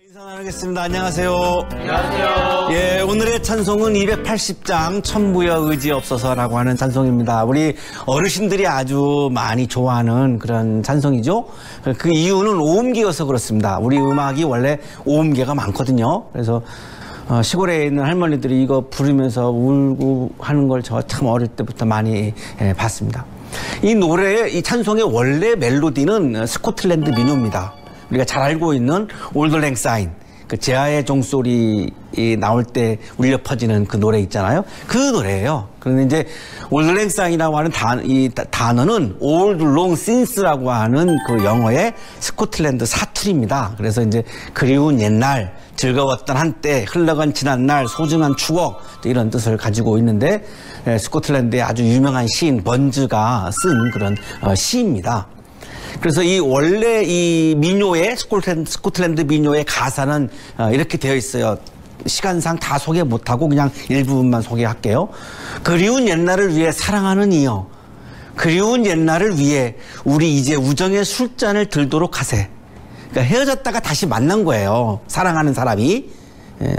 인사 나누겠습니다. 안녕하세요. 안녕하세요. 예, 오늘의 찬송은 280장 천부여 의지 없어서라고 하는 찬송입니다. 우리 어르신들이 아주 많이 좋아하는 그런 찬송이죠. 그 이유는 오음계여서 그렇습니다. 우리 음악이 원래 오음계가 많거든요. 그래서 시골에 있는 할머니들이 이거 부르면서 울고 하는 걸 저 참 어릴 때부터 많이 봤습니다. 이 노래, 이 찬송의 원래 멜로디는 스코틀랜드 민요입니다. 우리가 잘 알고 있는 올드 랭 사인, 그 제아의 종소리 나올 때 울려 퍼지는 그 노래 있잖아요. 그 노래예요. 그런데 이제 올드 랭 사인이라고 하는 이 단어는 old long since라고 하는 그 영어의 스코틀랜드 사투리입니다. 그래서 이제 그리운 옛날, 즐거웠던 한때, 흘러간 지난날, 소중한 추억 이런 뜻을 가지고 있는데 스코틀랜드의 아주 유명한 시인 번즈가 쓴 그런 시입니다. 그래서 이 원래 이 민요의 스코틀랜드 민요의 가사는 이렇게 되어 있어요. 시간상 다 소개 못하고 그냥 일부분만 소개할게요. 그리운 옛날을 위해 사랑하는 이여, 그리운 옛날을 위해 우리 이제 우정의 술잔을 들도록 하세. 그러니까 헤어졌다가 다시 만난 거예요. 사랑하는 사람이.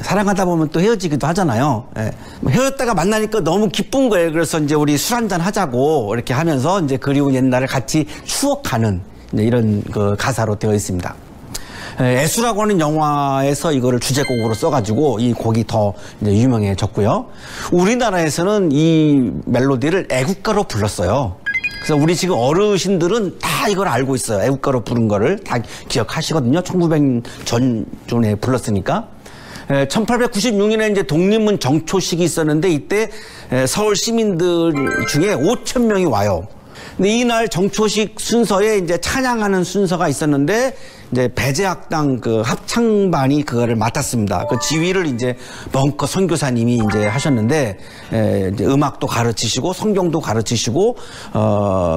사랑하다 보면 또 헤어지기도 하잖아요. 헤어졌다가 만나니까 너무 기쁜 거예요. 그래서 이제 우리 술 한잔 하자고 이렇게 하면서 이제 그리운 옛날을 같이 추억하는 이런 그 가사로 되어 있습니다. 애수라고 하는 영화에서 이거를 주제곡으로 써가지고 이 곡이 더 이제 유명해졌고요. 우리나라에서는 이 멜로디를 애국가로 불렀어요. 그래서 우리 지금 어르신들은 다 이걸 알고 있어요. 애국가로 부른 거를 다 기억하시거든요. 1900년 전에 불렀으니까. 1896년에 이제 독립문 정초식이 있었는데 이때 서울 시민들 중에 5,000명이 와요. 근데 이날 정초식 순서에 이제 찬양하는 순서가 있었는데 이제 배제학당 그 합창반이 그거를 맡았습니다. 그 지휘를 이제 벙커 선교사님이 이제 하셨는데 이제 음악도 가르치시고 성경도 가르치시고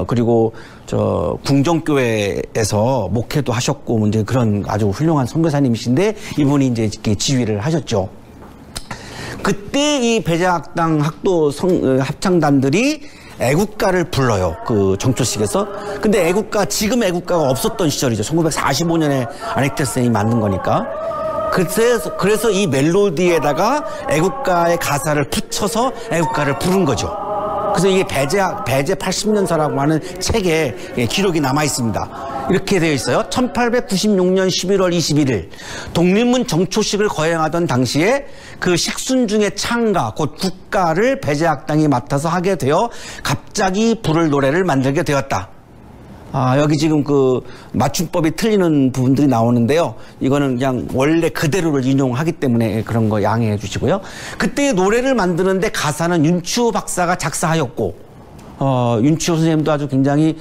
그리고 저 궁정교회에서 목회도 하셨고 이제 그런 아주 훌륭한 선교사님이신데 이분이 이제 이렇게 지휘를 하셨죠. 그때 이 배제학당 합창단들이 애국가를 불러요. 그 정초식에서. 근데 지금 애국가가 없었던 시절이죠. 1945년에 아넥텔센이 만든 거니까. 그래서 이 멜로디에다가 애국가의 가사를 붙여서 애국가를 부른 거죠. 그래서 이게 배제 80년사라고 하는 책에 기록이 남아 있습니다. 이렇게 되어 있어요. 1896년 11월 21일 독립문 정초식을 거행하던 당시에 그 식순 중의 창가 곧 국가를 배제학당이 맡아서 하게 되어 갑자기 부를 노래를 만들게 되었다. 여기 지금 그 맞춤법이 틀리는 부분들이 나오는데요. 이거는 그냥 원래 그대로를 인용하기 때문에 그런 거 양해해 주시고요. 그때 노래를 만드는데 가사는 윤치호 박사가 작사하였고 윤치호 선생님도 아주 굉장히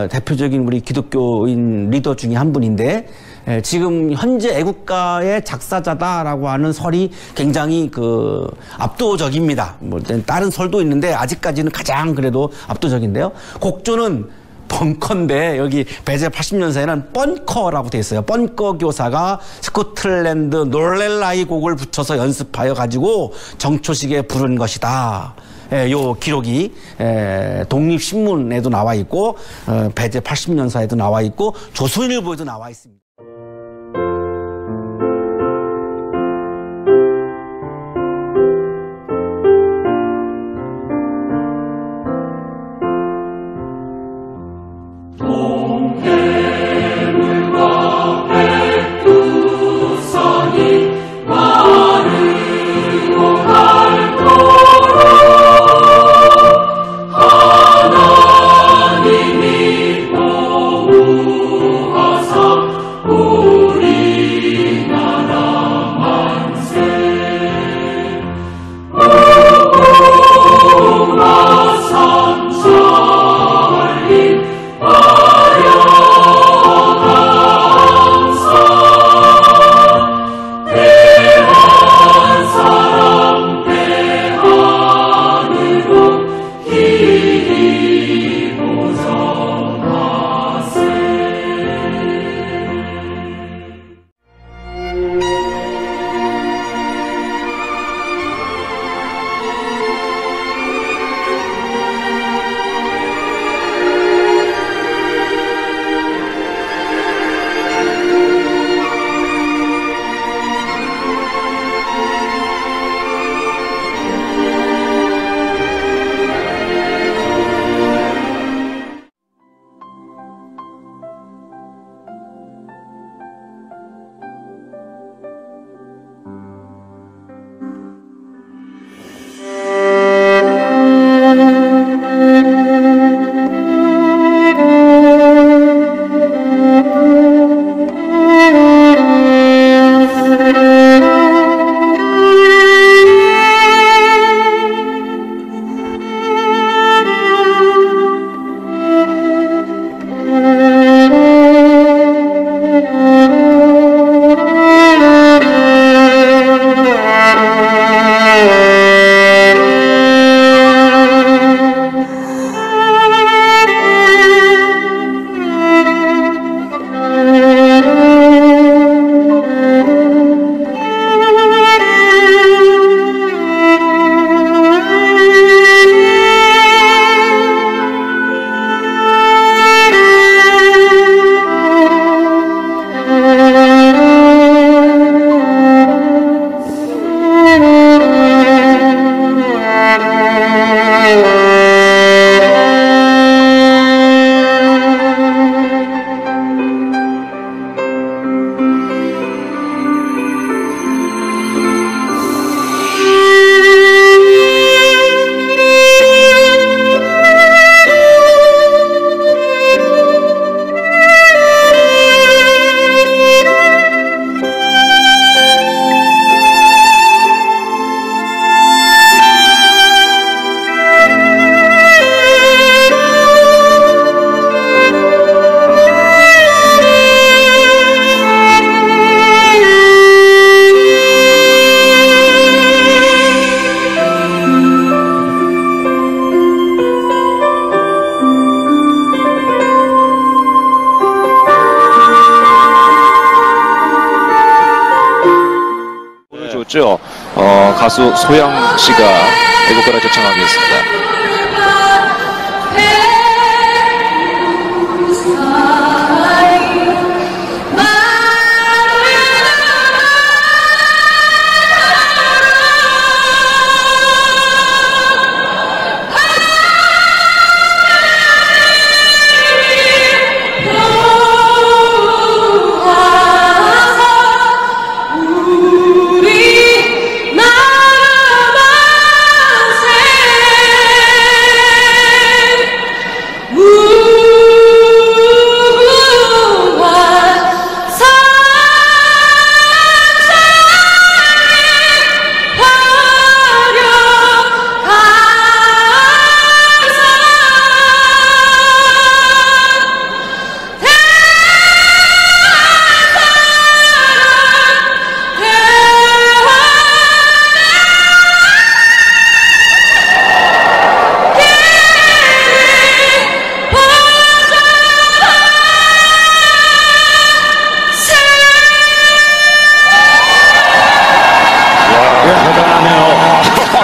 대표적인 우리 기독교인 리더 중에 한 분인데 지금 현재 애국가의 작사자다라고 하는 설이 굉장히 그 압도적입니다. 뭐 다른 설도 있는데 아직까지는 가장 그래도 압도적인데요. 곡조는 벙커인데 여기 배제 80년사에는 뻔커라고 되어 있어요. 뻔커 교사가 스코틀랜드 놀렐라이 곡을 붙여서 연습하여 가지고 정초식에 부른 것이다. 요 기록이 독립신문에도 나와 있고 배제 80년사에도 나와 있고 조선일보에도 나와 있습니다. 하나님이 보호하사 하셨죠. 가수 소양 씨가 애국가를 제청하겠습니다.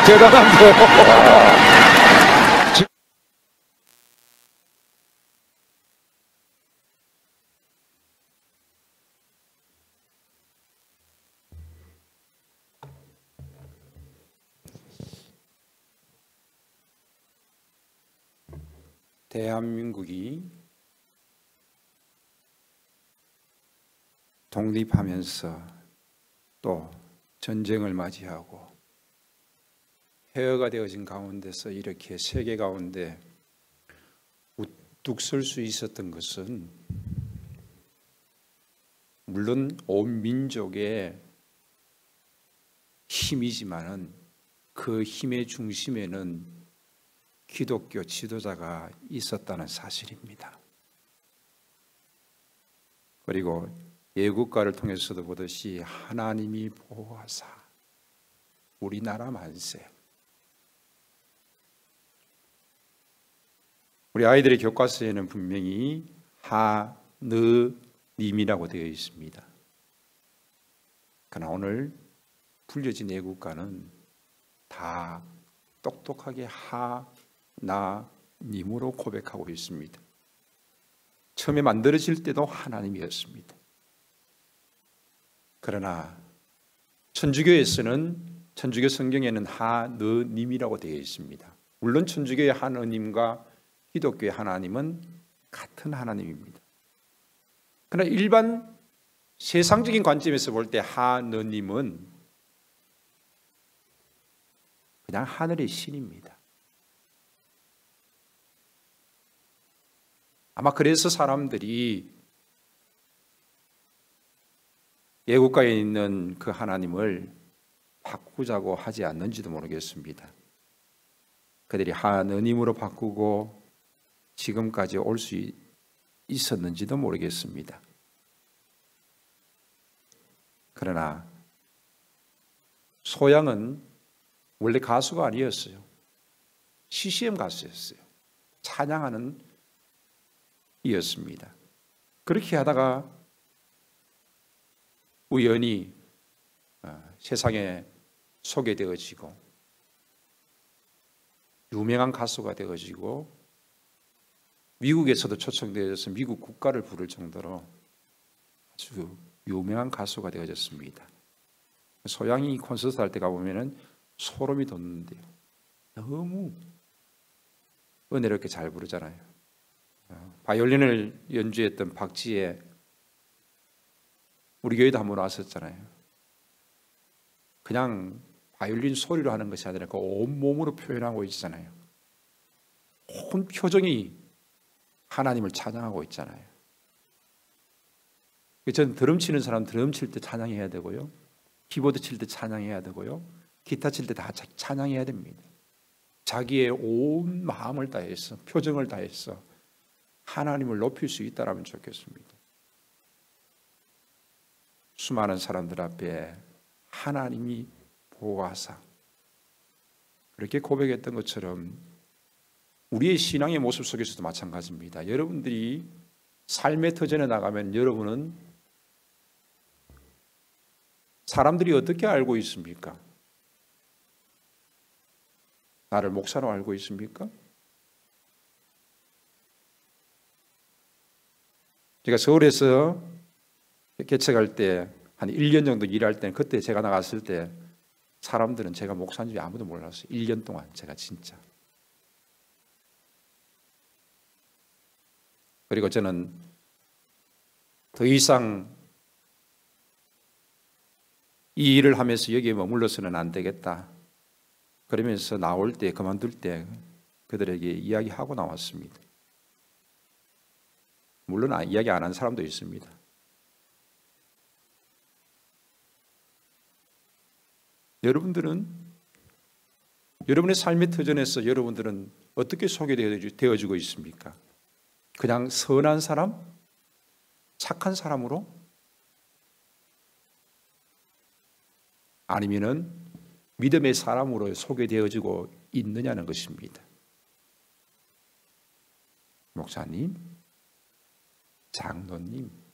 대단한데요. 대한민국이 독립하면서 또 전쟁을 맞이하고 폐허가 되어진 가운데서 이렇게 세계 가운데 우뚝 설 수 있었던 것은 물론 온 민족의 힘이지만은 그 힘의 중심에는 기독교 지도자가 있었다는 사실입니다. 그리고 예국가를 통해서도 보듯이 하나님이 보호하사 우리나라 만세. 우리 아이들의 교과서에는 분명히 하느님이라고 되어 있습니다. 그러나 오늘 불려진 예국가는 다 똑똑하게 하나님으로 고백하고 있습니다. 처음에 만들어질 때도 하나님이었습니다. 그러나 천주교에서는 천주교 성경에는 하느님이라고 되어 있습니다. 물론 천주교의 하느님과 기독교의 하나님은 같은 하나님입니다. 그러나 일반 세상적인 관점에서 볼 때 하느님은 그냥 하늘의 신입니다. 아마 그래서 사람들이 예국가에 있는 그 하나님을 바꾸자고 하지 않는지도 모르겠습니다. 그들이 하느님으로 바꾸고 지금까지 올 수 있었는지도 모르겠습니다. 그러나 소양은 원래 가수가 아니었어요. CCM 가수였어요. 찬양하는 이었습니다. 그렇게 하다가 우연히 세상에 소개되어지고 유명한 가수가 되어지고 미국에서도 초청되어져서 미국 국가를 부를 정도로 아주 유명한 가수가 되어졌습니다. 소양이 콘서트 할 때 가보면은 소름이 돋는데요. 너무 은혜롭게 잘 부르잖아요. 바이올린을 연주했던 박지혜 우리 교회도 한번 왔었잖아요. 그냥 바이올린 소리로 하는 것이 아니라 그 온몸으로 표현하고 있잖아요. 온 표정이 하나님을 찬양하고 있잖아요. 저는 드럼 치는 사람 드럼 칠 때 찬양해야 되고요. 키보드 칠 때 찬양해야 되고요. 기타 칠 때 다 찬양해야 됩니다. 자기의 온 마음을 다해서 표정을 다해서 하나님을 높일 수 있다라면 좋겠습니다. 수많은 사람들 앞에 하나님이 보호하사 그렇게 고백했던 것처럼 우리의 신앙의 모습 속에서도 마찬가지입니다. 여러분들이 삶의 터전에 나가면 여러분은 사람들이 어떻게 알고 있습니까? 나를 목사로 알고 있습니까? 제가 서울에서 개척할 때 한 1년 정도 일할 때, 그때 제가 나갔을 때 사람들은 제가 목사인 줄 아무도 몰랐어요. 1년 동안 제가 진짜. 그리고 저는 더 이상 이 일을 하면서 여기에 머물러서는 안 되겠다. 그러면서 나올 때, 그만둘 때 그들에게 이야기하고 나왔습니다. 물론 이야기 안 한 사람도 있습니다. 여러분들은 여러분의 삶의 터전에서 여러분들은 어떻게 소개되어지고 있습니까? 그냥 선한 사람? 착한 사람으로? 아니면은 믿음의 사람으로 소개되어지고 있느냐는 것입니다. 목사님, 장로님,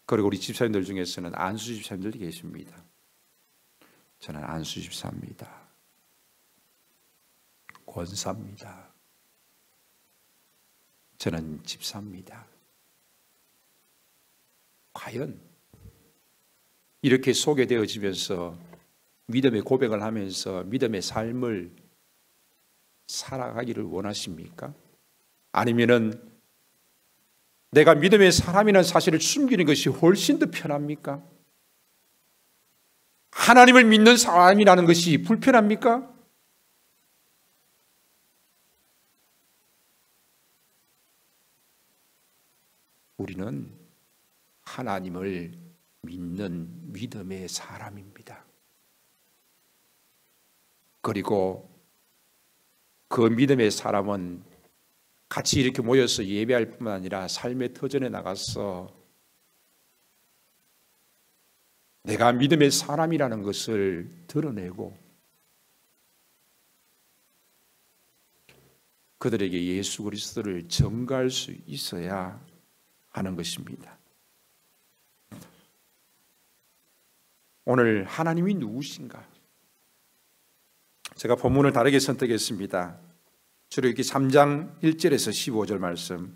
그리고 우리 집사님들 중에서는 안수 집사님들이 계십니다. 저는 안수 집사입니다. 권사입니다. 저는 집사입니다. 과연 이렇게 소개되어지면서 믿음의 고백을 하면서 믿음의 삶을 살아가기를 원하십니까? 아니면은 내가 믿음의 사람이라는 사실을 숨기는 것이 훨씬 더 편합니까? 하나님을 믿는 사람이라는 것이 불편합니까? 우리는 하나님을 믿는 믿음의 사람입니다. 그리고 그 믿음의 사람은 같이 이렇게 모여서 예배할 뿐만 아니라 삶의 터전에 나가서 내가 믿음의 사람이라는 것을 드러내고 그들에게 예수 그리스도를 전가할 수 있어야 하는 것입니다. 오늘 하나님이 누구신가? 제가 본문을 다르게 선택했습니다. 출애굽기 3장 1절에서 15절 말씀.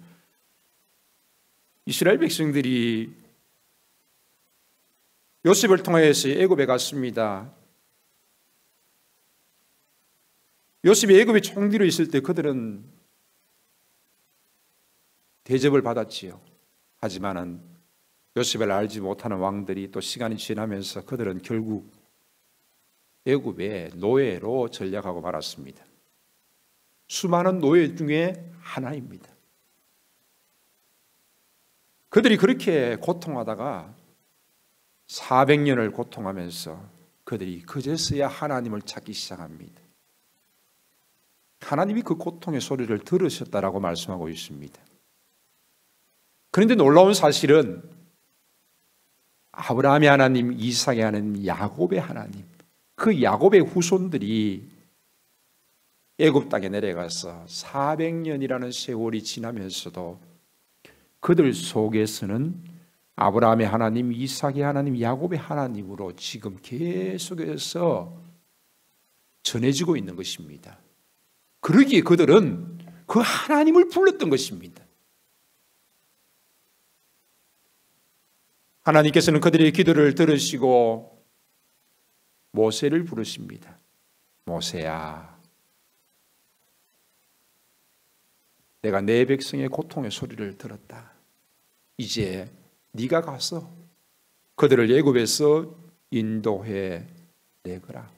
이스라엘 백성들이 요셉을 통하여서 애굽에 갔습니다. 요셉이 애굽의 총리로 있을 때 그들은 대접을 받았지요. 하지만은 요셉을 알지 못하는 왕들이 또 시간이 지나면서 그들은 결국 애굽의 노예로 전락하고 말았습니다. 수많은 노예 중에 하나입니다. 그들이 그렇게 고통하다가 400년을 고통하면서 그들이 그제서야 하나님을 찾기 시작합니다. 하나님이 그 고통의 소리를 들으셨다라고 말씀하고 있습니다. 그런데 놀라운 사실은 아브라함의 하나님, 이삭의 하나님, 야곱의 하나님, 그 야곱의 후손들이 애굽 땅에 내려가서 400년이라는 세월이 지나면서도 그들 속에서는 아브라함의 하나님, 이삭의 하나님, 야곱의 하나님으로 지금 계속해서 전해지고 있는 것입니다. 그러기에 그들은 그 하나님을 불렀던 것입니다. 하나님께서는 그들의 기도를 들으시고 모세를 부르십니다. 모세야, 내가 내 백성의 고통의 소리를 들었다. 이제 네가 가서 그들을 애굽에서 인도해 내거라.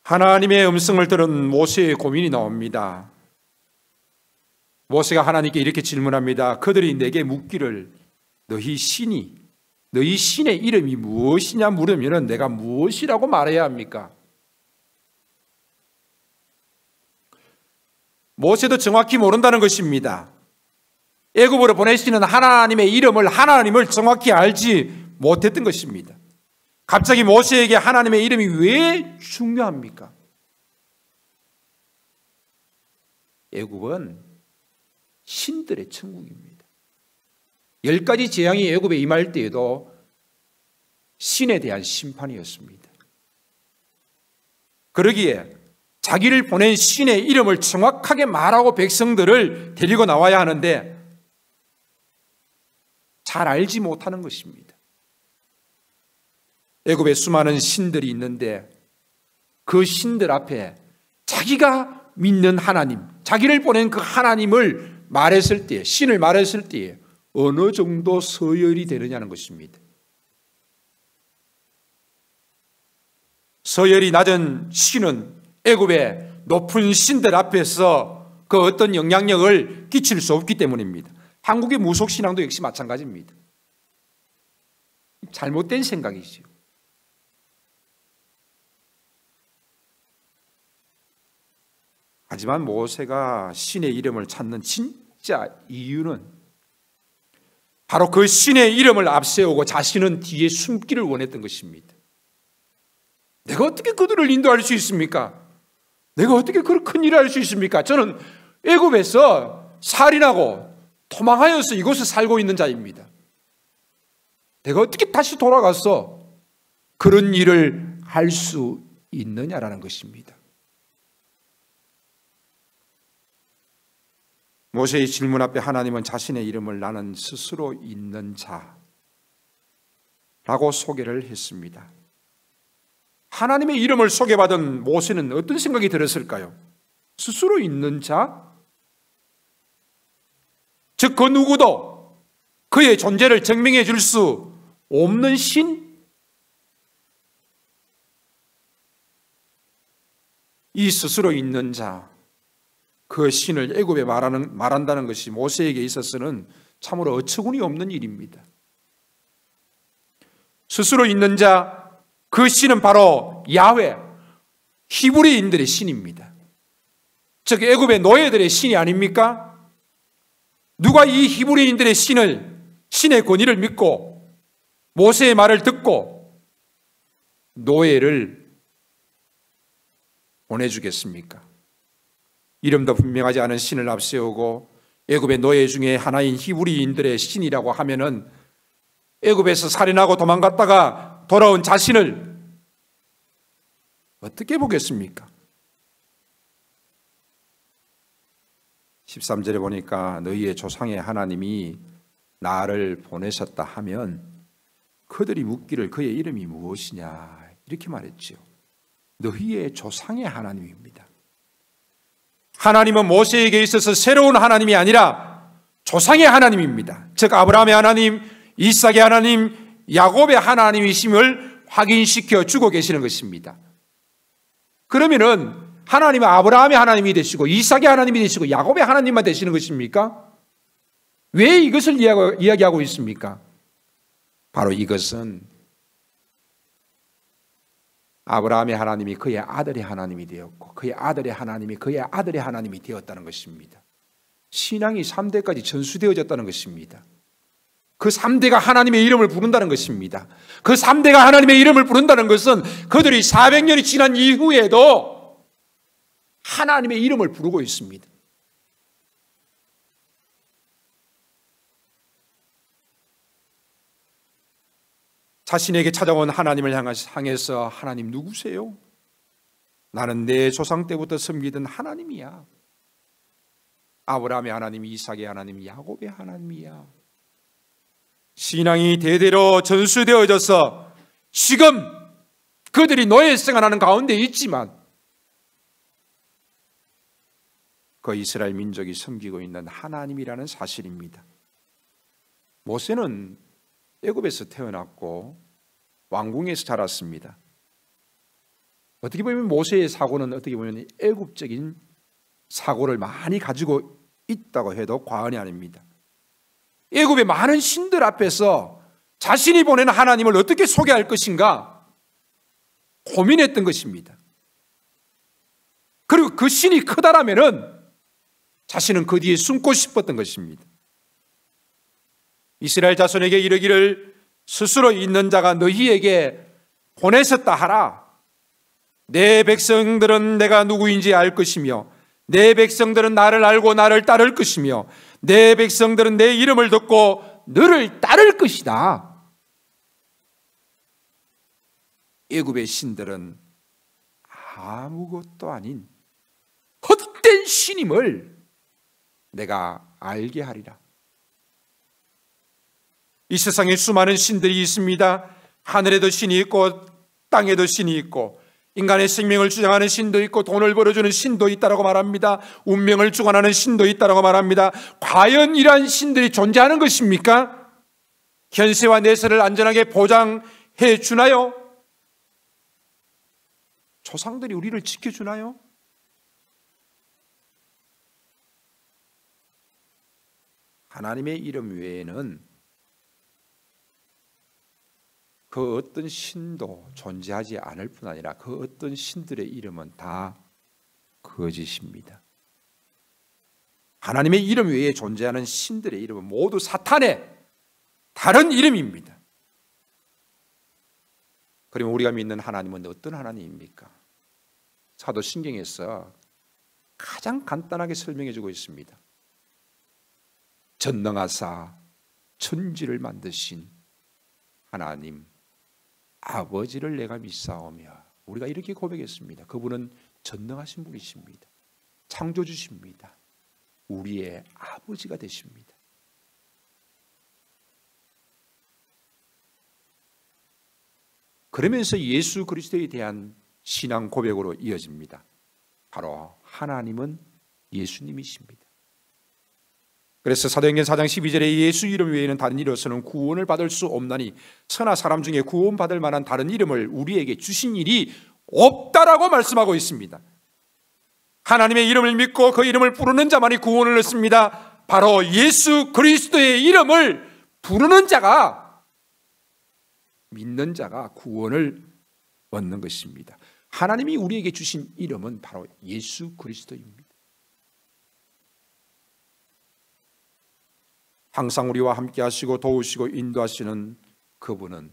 하나님의 음성을 들은 모세의 고민이 나옵니다. 모세가 하나님께 이렇게 질문합니다. 그들이 내게 묻기를 너희 신의 이름이 무엇이냐 물으면 내가 무엇이라고 말해야 합니까? 모세도 정확히 모른다는 것입니다. 애굽으로 보내시는 하나님을 정확히 알지 못했던 것입니다. 갑자기 모세에게 하나님의 이름이 왜 중요합니까? 애굽은 신들의 천국입니다. 10가지 재앙이 애굽에 임할 때에도 신에 대한 심판이었습니다. 그러기에 자기를 보낸 신의 이름을 정확하게 말하고 백성들을 데리고 나와야 하는데 잘 알지 못하는 것입니다. 애굽에 수많은 신들이 있는데 그 신들 앞에 자기가 믿는 하나님, 자기를 보낸 그 하나님을 말했을 때, 신을 말했을 때 어느 정도 서열이 되느냐는 것입니다. 서열이 낮은 신은 애굽의 높은 신들 앞에서 그 어떤 영향력을 끼칠 수 없기 때문입니다. 한국의 무속신앙도 역시 마찬가지입니다. 잘못된 생각이지요. 하지만 모세가 신의 이름을 찾는 진짜 이유는 바로 그 신의 이름을 앞세우고 자신은 뒤에 숨기를 원했던 것입니다. 내가 어떻게 그들을 인도할 수 있습니까? 내가 어떻게 그런 큰 일을 할 수 있습니까? 저는 애굽에서 살인하고 도망하여서 이곳에 살고 있는 자입니다. 내가 어떻게 다시 돌아가서 그런 일을 할 수 있느냐라는 것입니다. 모세의 질문 앞에 하나님은 자신의 이름을 나는 스스로 있는 자라고 소개를 했습니다. 하나님의 이름을 소개받은 모세는 어떤 생각이 들었을까요? 스스로 있는 자? 즉 그 누구도 그의 존재를 증명해 줄 수 없는 신? 이 스스로 있는 자, 그 신을 애굽에 말한다는 것이 모세에게 있어서는 참으로 어처구니 없는 일입니다. 스스로 있는 자, 그 신은 바로 야훼, 히브리인들의 신입니다. 즉 애굽의 노예들의 신이 아닙니까? 누가 이 히브리인들의 신의 권위를 믿고 모세의 말을 듣고 노예를 보내주겠습니까? 이름도 분명하지 않은 신을 앞세우고 애굽의 노예 중에 하나인 히브리인들의 신이라고 하면은 애굽에서 살인하고 도망갔다가 돌아온 자신을 어떻게 보겠습니까? 13절에 보니까 너희의 조상의 하나님이 나를 보내셨다 하면 그들이 묻기를 그의 이름이 무엇이냐 이렇게 말했지요. 너희의 조상의 하나님입니다. 하나님은 모세에게 있어서 새로운 하나님이 아니라 조상의 하나님입니다. 즉 아브라함의 하나님, 이삭의 하나님, 야곱의 하나님이심을 확인시켜 주고 계시는 것입니다. 그러면은 하나님은 아브라함의 하나님이 되시고 이삭의 하나님이 되시고 야곱의 하나님만 되시는 것입니까? 왜 이것을 이야기하고 있습니까? 바로 이것은 아브라함의 하나님이 그의 아들의 하나님이 되었고 그의 아들의 하나님이 그의 아들의 하나님이 되었다는 것입니다. 신앙이 3대까지 전수되어졌다는 것입니다. 그 3대가 하나님의 이름을 부른다는 것입니다. 그 3대가 하나님의 이름을 부른다는 것은 그들이 400년이 지난 이후에도 하나님의 이름을 부르고 있습니다. 자신에게 찾아온 하나님을 향해서 하나님 누구세요? 나는 내 조상 때부터 섬기던 하나님이야. 아브라함의 하나님, 이삭의 하나님, 야곱의 하나님이야. 신앙이 대대로 전수되어져서 지금 그들이 노예 생활하는 가운데 있지만 그 이스라엘 민족이 섬기고 있는 하나님이라는 사실입니다. 모세는 애굽에서 태어났고 왕궁에서 자랐습니다. 어떻게 보면 모세의 사고는 어떻게 보면 애굽적인 사고를 많이 가지고 있다고 해도 과언이 아닙니다. 애굽의 많은 신들 앞에서 자신이 보낸 하나님을 어떻게 소개할 것인가 고민했던 것입니다. 그리고 그 신이 크다라면은 자신은 그 뒤에 숨고 싶었던 것입니다. 이스라엘 자손에게 이르기를 스스로 있는 자가 너희에게 보내셨다 하라. 내 백성들은 내가 누구인지 알 것이며 내 백성들은 나를 알고 나를 따를 것이며 내 백성들은 내 이름을 듣고 너를 따를 것이다. 애굽의 신들은 아무것도 아닌 헛된 신임을 내가 알게 하리라. 이 세상에 수많은 신들이 있습니다. 하늘에도 신이 있고 땅에도 신이 있고 인간의 생명을 주장하는 신도 있고 돈을 벌어주는 신도 있다라고 말합니다. 운명을 주관하는 신도 있다라고 말합니다. 과연 이러한 신들이 존재하는 것입니까? 현세와 내세를 안전하게 보장해 주나요? 조상들이 우리를 지켜주나요? 하나님의 이름 외에는 그 어떤 신도 존재하지 않을 뿐 아니라 그 어떤 신들의 이름은 다 거짓입니다. 하나님의 이름 외에 존재하는 신들의 이름은 모두 사탄의 다른 이름입니다. 그러면 우리가 믿는 하나님은 어떤 하나님입니까? 사도신경에서 가장 간단하게 설명해 주고 있습니다. 전능하사 천지를 만드신 하나님 아버지를 내가 믿사오며, 우리가 이렇게 고백했습니다. 그분은 전능하신 분이십니다. 창조주십니다. 우리의 아버지가 되십니다. 그러면서 예수 그리스도에 대한 신앙 고백으로 이어집니다. 바로 하나님은 예수님이십니다. 그래서 사도행전 4장 12절에 예수 이름 외에는 다른 이로서는 구원을 받을 수 없나니 천하 사람 중에 구원받을 만한 다른 이름을 우리에게 주신 일이 없다라고 말씀하고 있습니다. 하나님의 이름을 믿고 그 이름을 부르는 자만이 구원을 얻습니다. 바로 예수 그리스도의 이름을 부르는 자가, 믿는 자가 구원을 얻는 것입니다. 하나님이 우리에게 주신 이름은 바로 예수 그리스도입니다. 항상 우리와 함께 하시고 도우시고 인도하시는 그분은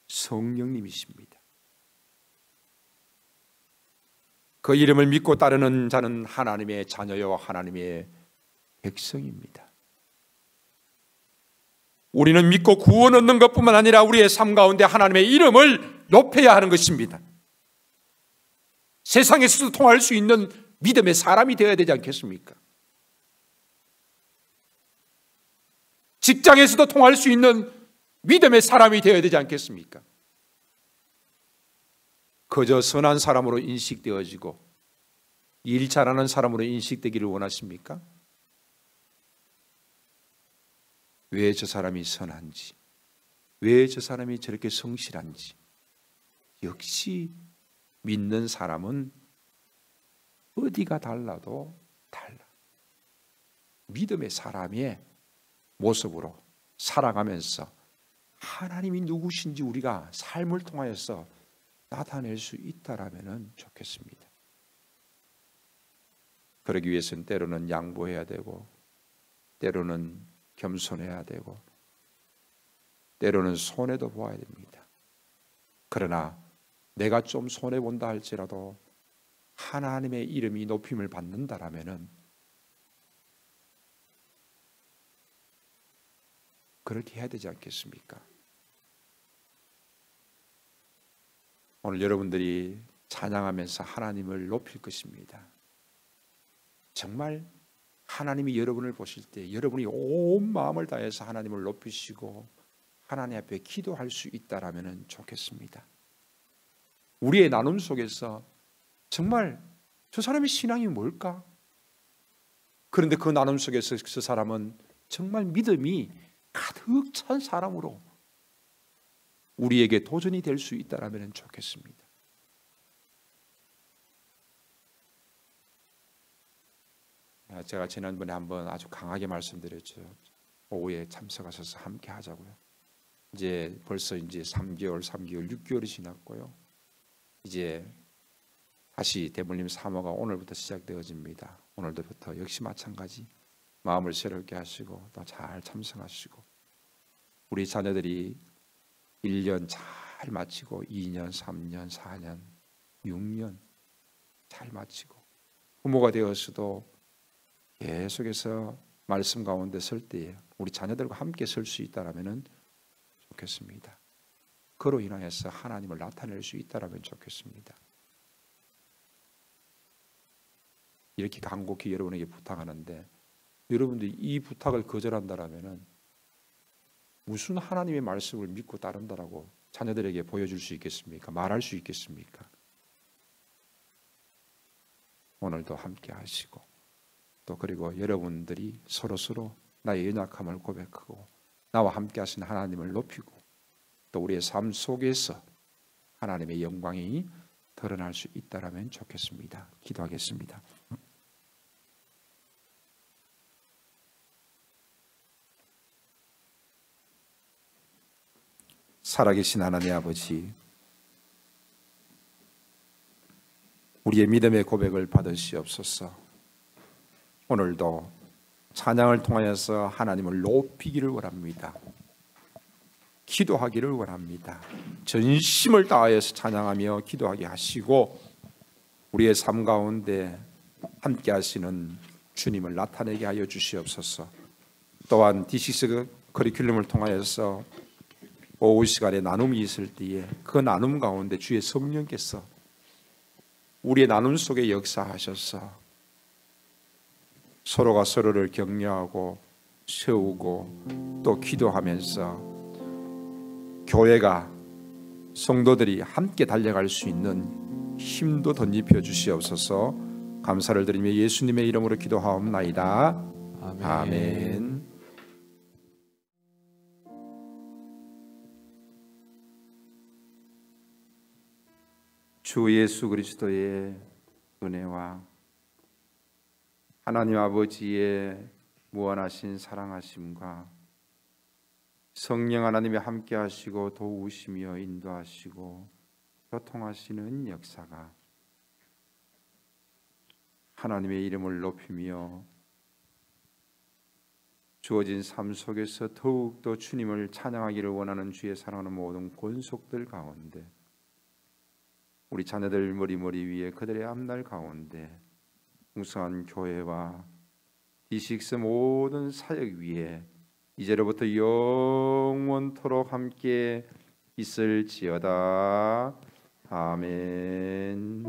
성령님이십니다. 그 이름을 믿고 따르는 자는 하나님의 자녀요 하나님의 백성입니다. 우리는 믿고 구원 얻는 것뿐만 아니라 우리의 삶 가운데 하나님의 이름을 높여야 하는 것입니다. 세상에서도 통할 수 있는 믿음의 사람이 되어야 되지 않겠습니까? 직장에서도 통할 수 있는 믿음의 사람이 되어야 되지 않겠습니까? 그저 선한 사람으로 인식되어지고 일 잘하는 사람으로 인식되기를 원하십니까? 왜 저 사람이 선한지, 왜 저 사람이 저렇게 성실한지, 역시 믿는 사람은 어디가 달라도 달라. 믿음의 사람의 모습으로 살아가면서 하나님이 누구신지 우리가 삶을 통하여서 나타낼 수 있다라면 좋겠습니다. 그러기 위해서는 때로는 양보해야 되고, 때로는 겸손해야 되고, 때로는 손해도 보아야 됩니다. 그러나 내가 좀 손해본다 할지라도 하나님의 이름이 높임을 받는다라면 그렇게 해야 되지 않겠습니까? 오늘 여러분들이 찬양하면서 하나님을 높일 것입니다. 정말 하나님이 여러분을 보실 때 여러분이 온 마음을 다해서 하나님을 높이시고 하나님 앞에 기도할 수 있다라면 좋겠습니다. 우리의 나눔 속에서 정말 저 사람의 신앙이 뭘까? 그런데 그 나눔 속에서 그 사람은 정말 믿음이 가득 찬 사람으로 우리에게 도전이 될 수 있다라면 좋겠습니다. 제가 지난번에 한번 아주 강하게 말씀드렸죠. 오후에 참석하셔서 함께 하자고요. 이제 벌써 3개월, 6개월이 지났고요. 이제 다시 대물림 사모가 오늘부터 시작되어집니다. 오늘부터 역시 마찬가지 마음을 새롭게 하시고 또 잘 참석하시고, 우리 자녀들이 1년 잘 마치고 2년, 3년, 4년, 6년 잘 마치고 부모가 되었어도 계속해서 말씀 가운데 설 때에 우리 자녀들과 함께 설 수 있다라면 좋겠습니다. 그로 인하여서 하나님을 나타낼 수 있다라면 좋겠습니다. 이렇게 간곡히 여러분에게 부탁하는데 여러분들이 이 부탁을 거절한다라면 무슨 하나님의 말씀을 믿고 따른다라고 자녀들에게 보여줄 수 있겠습니까? 말할 수 있겠습니까? 오늘도 함께 하시고 또 그리고 여러분들이 서로서로 나의 연약함을 고백하고 나와 함께 하신 하나님을 높이고 또 우리의 삶 속에서 하나님의 영광이 드러날 수 있다라면 좋겠습니다. 기도하겠습니다. 살아계신 하나님 아버지, 우리의 믿음의 고백을 받으시옵소서. 오늘도 찬양을 통하여서 하나님을 높이기를 원합니다. 기도하기를 원합니다. 전심을 다하여서 찬양하며 기도하게 하시고 우리의 삶 가운데 함께 하시는 주님을 나타내게 하여 주시옵소서. 또한 D6 커리큘럼을 통하여서 오후 시간에 나눔이 있을 때에 그 나눔 가운데 주의 성령께서 우리의 나눔 속에 역사하셔서 서로가 서로를 격려하고 세우고 또 기도하면서 교회가 성도들이 함께 달려갈 수 있는 힘도 덧입혀 주시옵소서. 감사를 드리며 예수님의 이름으로 기도하옵나이다. 아멘. 아멘. 주 예수 그리스도의 은혜와 하나님 아버지의 무한하신 사랑하심과 성령 하나님이 함께 하시고 도우시며 인도하시고 교통하시는 역사가 하나님의 이름을 높이며 주어진 삶 속에서 더욱더 주님을 찬양하기를 원하는 주의 사랑하는 모든 권속들 가운데 우리 자녀들 머리 위에 그들의 앞날 가운데 풍성한 교회와 D6 모든 사역 위에 이제로부터 영원토록 함께 있을지어다. 아멘.